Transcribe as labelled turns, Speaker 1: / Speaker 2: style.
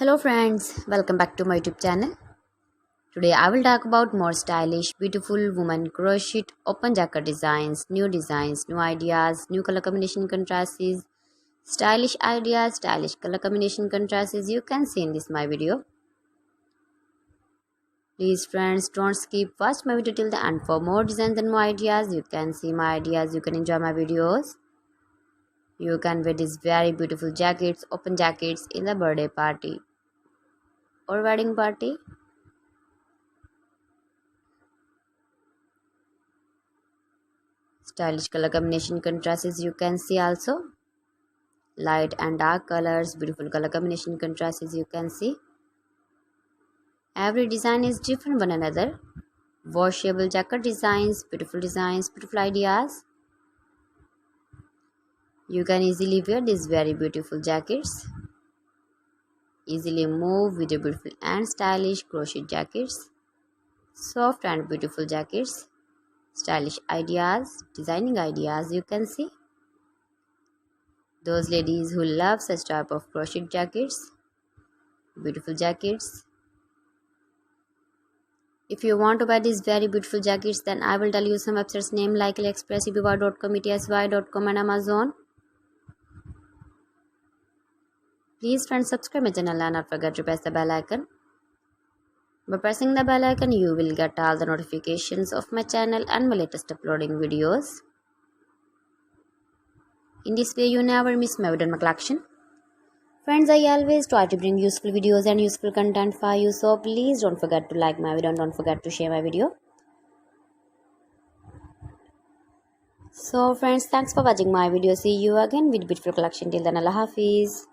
Speaker 1: Hello friends, welcome back to my YouTube channel. Today I will talk about more stylish, beautiful woman crochet open jacket designs, new ideas, new color combination contrasts, stylish ideas, stylish color combination contrasts you can see in this my video. Please friends, don't skip, watch my video till the end for more designs and more ideas. You can see my ideas, you can enjoy my videos. You can wear these very beautiful jackets, open jackets in the birthday party or wedding party. Stylish color combination contrasts you can see also. Light and dark colors, beautiful color combination contrasts you can see. Every design is different one another. Washable jacket designs, beautiful ideas. You can easily wear these very beautiful jackets. Easily move with your beautiful and stylish crochet jackets. Soft and beautiful jackets. Stylish ideas, designing ideas you can see. Those ladies who love such type of crochet jackets, beautiful jackets. If you want to buy these very beautiful jackets, then I will tell you some websites name like AliExpress, eBay.com, ETSY.com and Amazon. Please friends, subscribe my channel and not forget to press the bell icon. By pressing the bell icon, you will get all the notifications of my channel and my latest uploading videos. In this way, you never miss my video and my collection. Friends, I always try to bring useful videos and useful content for you, so please don't forget to like my video and don't forget to share my video. So friends, thanks for watching my video. See you again with beautiful collection. Till then, Allah Hafiz.